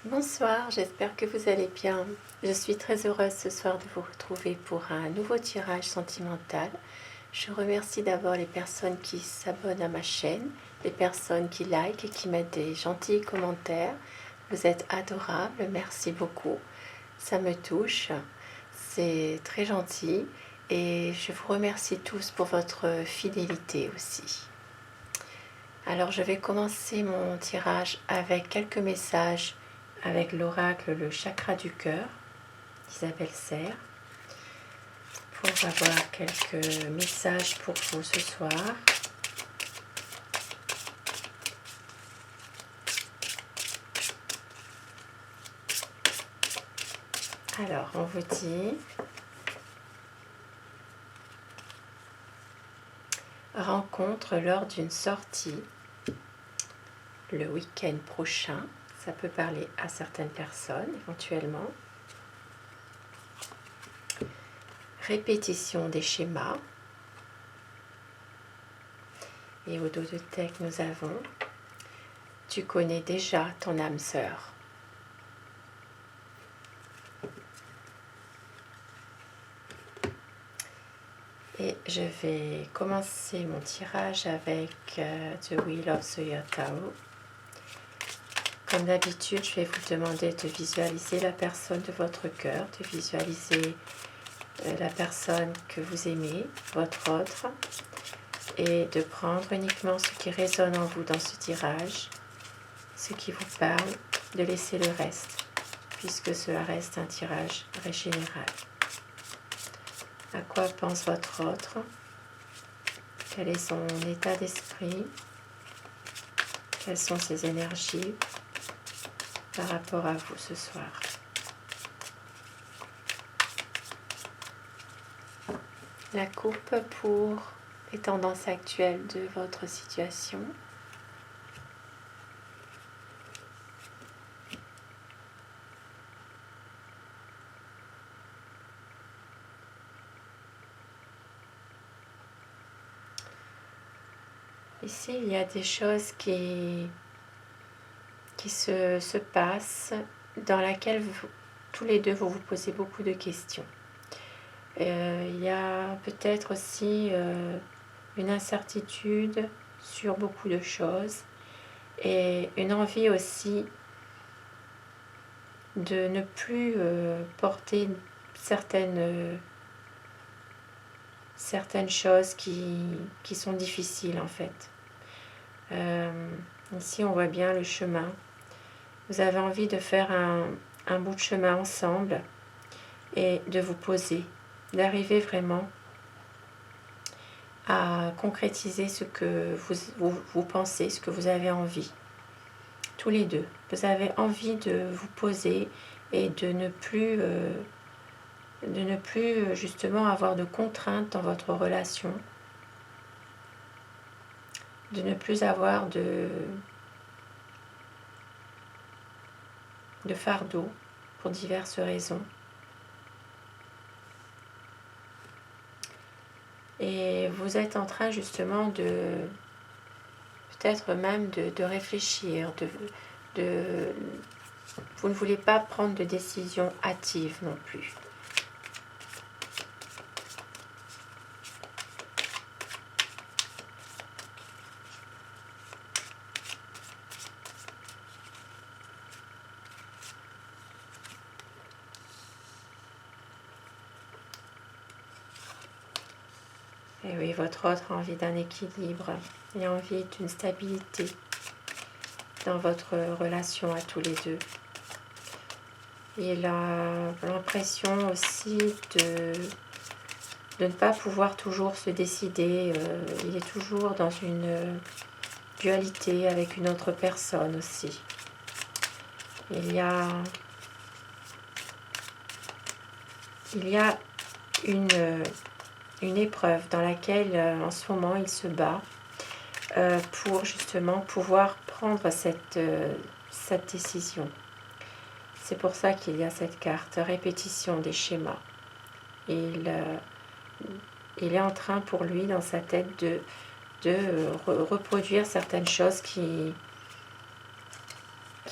Bonsoir, j'espère que vous allez bien. Je suis très heureuse ce soir de vous retrouver pour un nouveau tirage sentimental. Je remercie d'abord les personnes qui s'abonnent à ma chaîne, les personnes qui likent et qui mettent des gentils commentaires. Vous êtes adorables, merci beaucoup. Ça me touche, c'est très gentil et je vous remercie tous pour votre fidélité aussi. Alors je vais commencer mon tirage avec quelques messages avec l'oracle Le Chakra du Cœur d'Isabelle Serre pour avoir quelques messages pour vous ce soir. Alors on vous dit rencontre lors d'une sortie le week-end prochain. Ça peut parler à certaines personnes éventuellement. Répétition des schémas. Et au dos de deck, nous avons tu connais déjà ton âme sœur. Et je vais commencer mon tirage avec The Wheel of the Year Tarot. Comme d'habitude, je vais vous demander de visualiser la personne de votre cœur, de visualiser la personne que vous aimez, votre autre, et de prendre uniquement ce qui résonne en vous dans ce tirage, ce qui vous parle, de laisser le reste, puisque cela reste un tirage général. À quoi pense votre autre? Quel est son état d'esprit? Quelles sont ses énergies par rapport à vous ce soir? La coupe pour les tendances actuelles de votre situation. Ici, il y a des choses qui se passent dans laquelle tous les deux vous posez beaucoup de questions. Il y a peut-être aussi une incertitude sur beaucoup de choses et une envie aussi de ne plus porter certaines choses qui sont difficiles en fait. Ici on voit bien le chemin. Vous avez envie de faire un bout de chemin ensemble et de vous poser, d'arriver vraiment à concrétiser ce que vous pensez, ce que vous avez envie. Tous les deux. Vous avez envie de vous poser et de ne plus justement avoir de contraintes dans votre relation, de ne plus avoir de fardeau pour diverses raisons. Et vous êtes en train justement de peut-être même de réfléchir, vous ne voulez pas prendre de décision hâtive non plus. Et oui, votre autre a envie d'un équilibre et envie d'une stabilité dans votre relation à tous les deux. Il a l'impression aussi de ne pas pouvoir toujours se décider. Il est toujours dans une dualité avec une autre personne aussi. Il y a une épreuve dans laquelle en ce moment il se bat pour justement pouvoir prendre cette décision. C'est pour ça qu'il y a cette carte répétition des schémas. Il est en train pour lui dans sa tête de reproduire certaines choses qui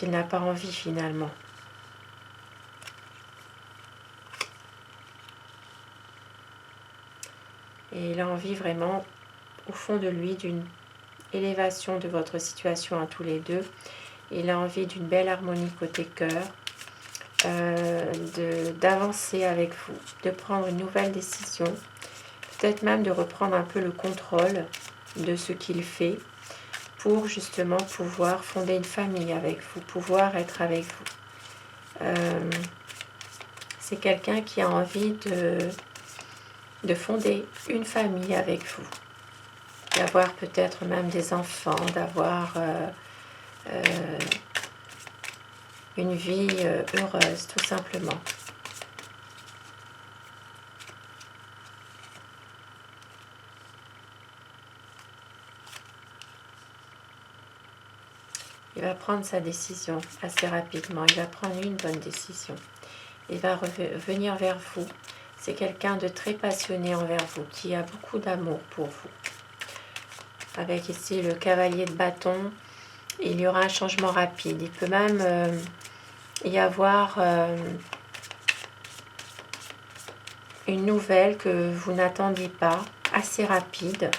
qu'il n'a pas envie finalement. Et il a envie vraiment, au fond de lui, d'une élévation de votre situation à tous les deux. Il a envie d'une belle harmonie côté cœur, d'avancer avec vous, de prendre une nouvelle décision, peut-être même de reprendre un peu le contrôle de ce qu'il fait pour justement pouvoir fonder une famille avec vous, pouvoir être avec vous. C'est quelqu'un qui a envie de fonder une famille avec vous, d'avoir peut-être même des enfants, d'avoir une vie heureuse, tout simplement. Il va prendre sa décision assez rapidement. Il va prendre une bonne décision. Il va revenir vers vous. C'est quelqu'un de très passionné envers vous, qui a beaucoup d'amour pour vous. Avec ici le cavalier de bâton, il y aura un changement rapide. Il peut même y avoir une nouvelle que vous n'attendiez pas, assez rapide.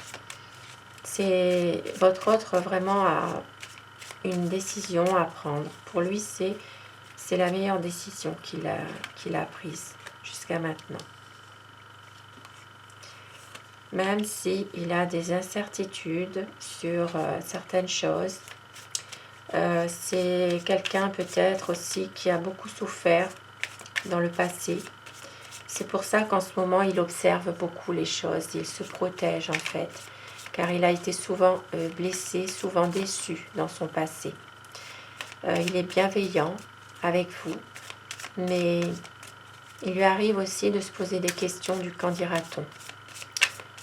C'est votre autre vraiment a une décision à prendre. Pour lui, c'est la meilleure décision qu'il a prise jusqu'à maintenant. Même s'il a des incertitudes sur certaines choses, c'est quelqu'un peut-être aussi qui a beaucoup souffert dans le passé. C'est pour ça qu'en ce moment, il observe beaucoup les choses, il se protège en fait, car il a été souvent blessé, souvent déçu dans son passé. Il est bienveillant avec vous, mais il lui arrive aussi de se poser des questions du qu'en dira-t-on.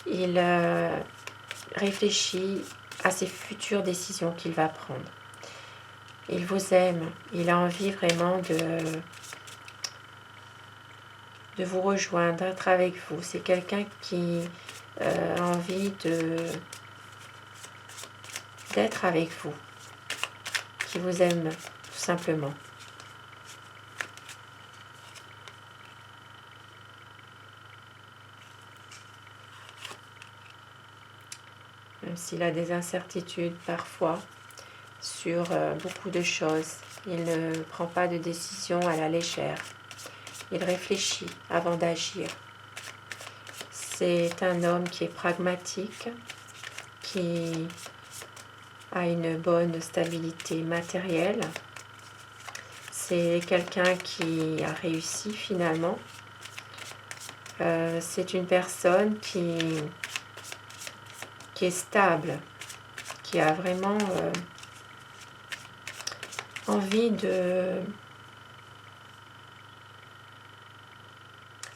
Il réfléchit à ses futures décisions qu'il va prendre. Il vous aime, il a envie vraiment de vous rejoindre, d'être avec vous. C'est quelqu'un qui a envie d'être avec vous, qui vous aime tout simplement. Même s'il a des incertitudes parfois sur beaucoup de choses, il ne prend pas de décision à la légère. Il réfléchit avant d'agir. C'est un homme qui est pragmatique, qui a une bonne stabilité matérielle. C'est quelqu'un qui a réussi finalement. C'est une personne qui est stable, qui a vraiment envie de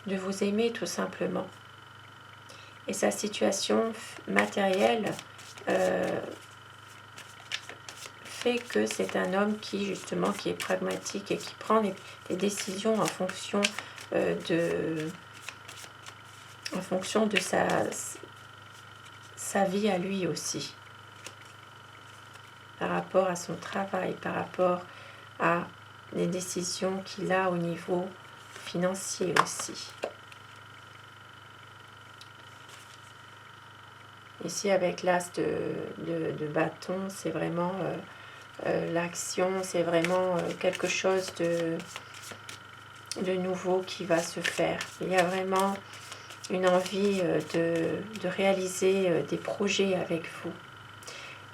vous aimer tout simplement. Et sa situation matérielle fait que c'est un homme qui justement qui est pragmatique et qui prend les décisions en fonction de sa vie à lui aussi, par rapport à son travail, par rapport à les décisions qu'il a au niveau financier aussi. Ici avec l'as de bâton, c'est vraiment l'action, c'est vraiment quelque chose de nouveau qui va se faire. Il y a vraiment une envie de réaliser des projets avec vous.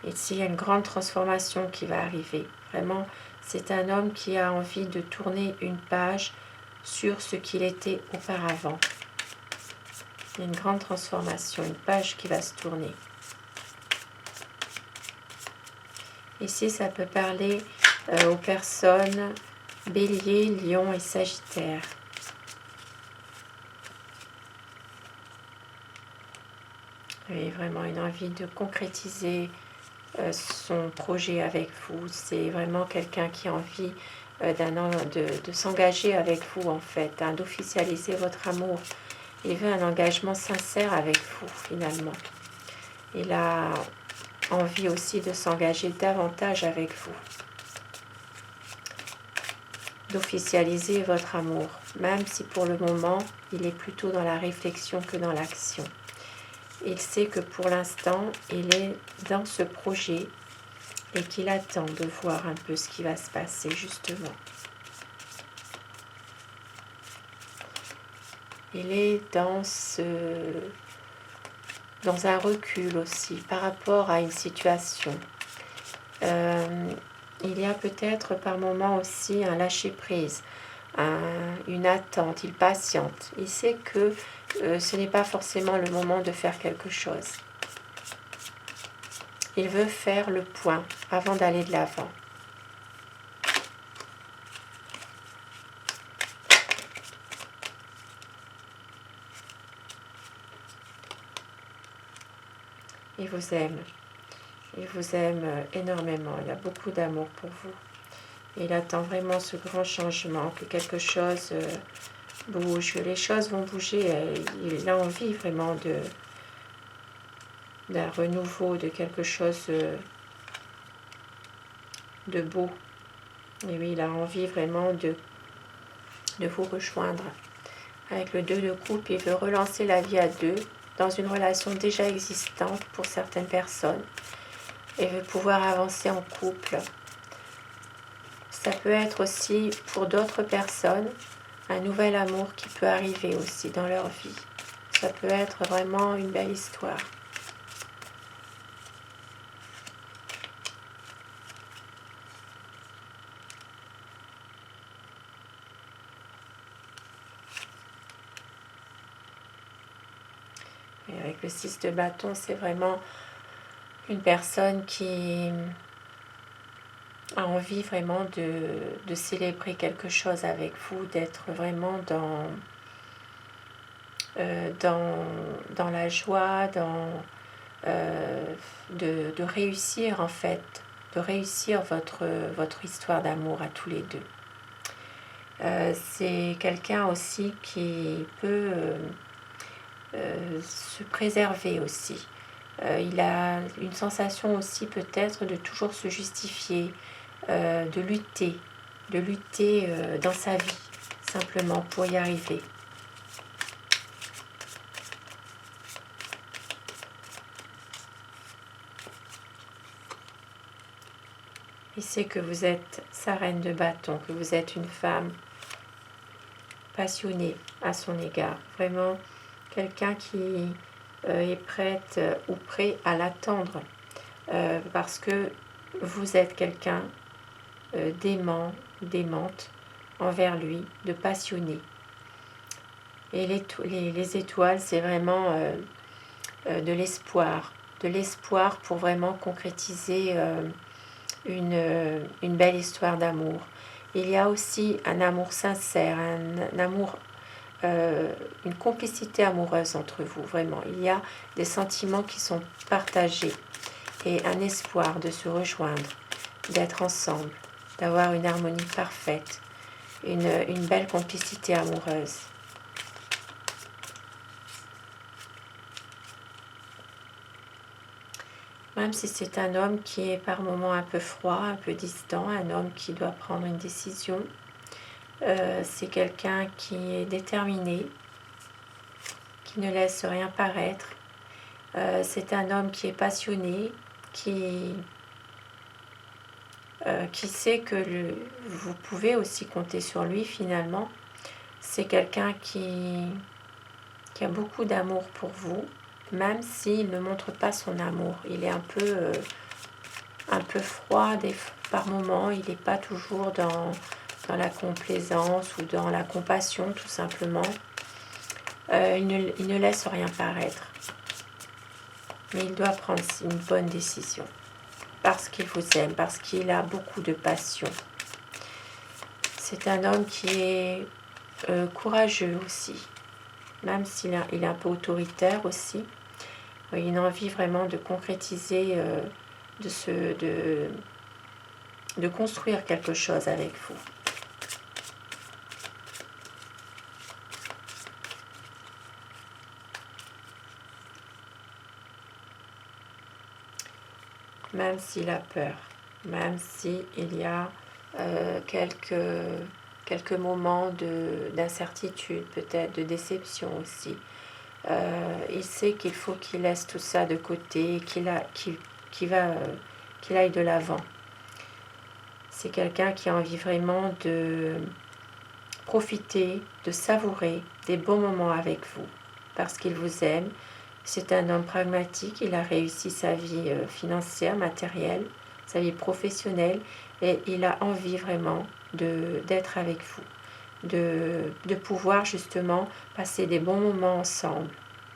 Ici, il y a une grande transformation qui va arriver. Vraiment, c'est un homme qui a envie de tourner une page sur ce qu'il était auparavant. Il y a une grande transformation, une page qui va se tourner. Ici, ça peut parler aux personnes Bélier, Lion et Sagittaire. Il y a vraiment une envie de concrétiser son projet avec vous. C'est vraiment quelqu'un qui a envie de s'engager avec vous en fait, hein, d'officialiser votre amour. Il veut un engagement sincère avec vous finalement. Il a envie aussi de s'engager davantage avec vous. d'officialiser votre amour, même si pour le moment, il est plutôt dans la réflexion que dans l'action. Il sait que pour l'instant, il est dans ce projet et qu'il attend de voir un peu ce qui va se passer justement. Il est dans un recul aussi par rapport à une situation. Il y a peut-être par moments aussi un lâcher-prise, une attente, il patiente. Il sait que ce n'est pas forcément le moment de faire quelque chose. Il veut faire le point avant d'aller de l'avant. Il vous aime. Il vous aime énormément. Il a beaucoup d'amour pour vous. Il attend vraiment ce grand changement, que quelque chose bouge, que les choses vont bouger. Il a envie vraiment d'un renouveau, de quelque chose de beau. Et oui, il a envie vraiment de vous rejoindre. Avec le 2 de coupe, il veut relancer la vie à deux dans une relation déjà existante pour certaines personnes et veut pouvoir avancer en couple. Ça peut être aussi pour d'autres personnes un nouvel amour qui peut arriver aussi dans leur vie. Ça peut être vraiment une belle histoire. Et avec le 6 de bâton, c'est vraiment une personne qui a envie vraiment de célébrer quelque chose avec vous, d'être vraiment dans la joie, de réussir en fait, de réussir votre histoire d'amour à tous les deux. C'est quelqu'un aussi qui peut se préserver aussi. Il a une sensation aussi peut-être de toujours se justifier, de lutter dans sa vie, simplement pour y arriver. Il sait que vous êtes sa reine de bâton, que vous êtes une femme passionnée à son égard. Vraiment quelqu'un qui est prête ou prêt à l'attendre parce que vous êtes quelqu'un d'aimant, d'aimante envers lui, de passionné. Et les étoiles, c'est vraiment de l'espoir pour vraiment concrétiser une belle histoire d'amour. Il y a aussi un amour sincère, un amour, une complicité amoureuse entre vous, vraiment. Il y a des sentiments qui sont partagés et un espoir de se rejoindre, d'être ensemble, d'avoir une harmonie parfaite, une belle complicité amoureuse. Même si c'est un homme qui est par moments un peu froid, un peu distant, un homme qui doit prendre une décision, c'est quelqu'un qui est déterminé, qui ne laisse rien paraître. C'est un homme qui est passionné, qui sait que vous pouvez aussi compter sur lui finalement. C'est quelqu'un qui a beaucoup d'amour pour vous, même s'il ne montre pas son amour. Il est un peu froid par moments, il n'est pas toujours dans la complaisance ou dans la compassion tout simplement. Il ne laisse rien paraître. Mais il doit prendre une bonne décision. Parce qu'il vous aime, parce qu'il a beaucoup de passion. C'est un homme qui est courageux aussi. Même s'il est un peu autoritaire aussi. Il a une envie vraiment de concrétiser, de construire quelque chose avec vous. Même s'il a peur, même s'il y a quelques quelques moments d'incertitude, peut-être de déception aussi. Il sait qu'il faut qu'il laisse tout ça de côté, qu'il aille de l'avant. C'est quelqu'un qui a envie vraiment de profiter, de savourer des bons moments avec vous, parce qu'il vous aime. C'est un homme pragmatique, il a réussi sa vie financière, matérielle, sa vie professionnelle, et il a envie vraiment d'être avec vous, de pouvoir justement passer des bons moments ensemble,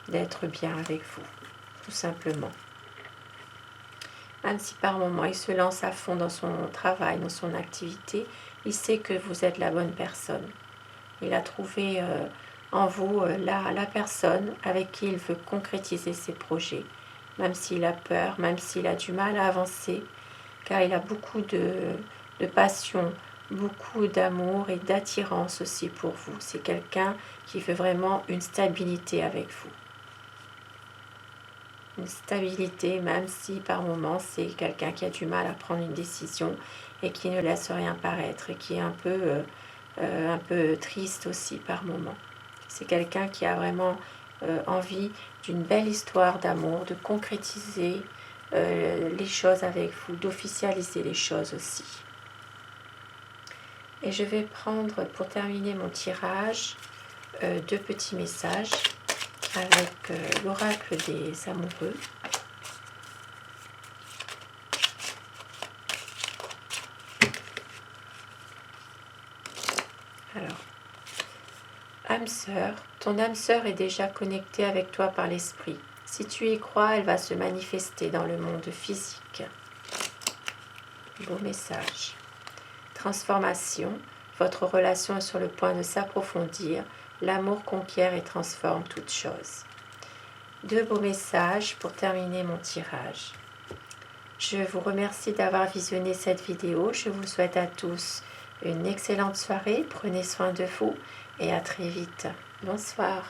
d'être bien avec vous, tout simplement. Même si par moment il se lance à fond dans son travail, dans son activité, il sait que vous êtes la bonne personne. Il a trouvé en vous la personne avec qui il veut concrétiser ses projets, même s'il a peur, même s'il a du mal à avancer, car il a beaucoup de passion, beaucoup d'amour et d'attirance aussi pour vous. C'est quelqu'un qui veut vraiment une stabilité avec vous. Une stabilité, même si par moments c'est quelqu'un qui a du mal à prendre une décision et qui ne laisse rien paraître et qui est un peu triste aussi par moments. C'est quelqu'un qui a vraiment envie d'une belle histoire d'amour, de concrétiser les choses avec vous, d'officialiser les choses aussi. Et je vais prendre pour terminer mon tirage 2 petits messages avec l'oracle des amoureux. Alors, âme sœur, ton âme sœur est déjà connectée avec toi par l'esprit. Si tu y crois, elle va se manifester dans le monde physique. Beau message. Transformation, votre relation est sur le point de s'approfondir. L'amour conquiert et transforme toute chose. 2 beaux messages pour terminer mon tirage. Je vous remercie d'avoir visionné cette vidéo. Je vous souhaite à tous une excellente soirée. Prenez soin de vous et à très vite. Bonsoir.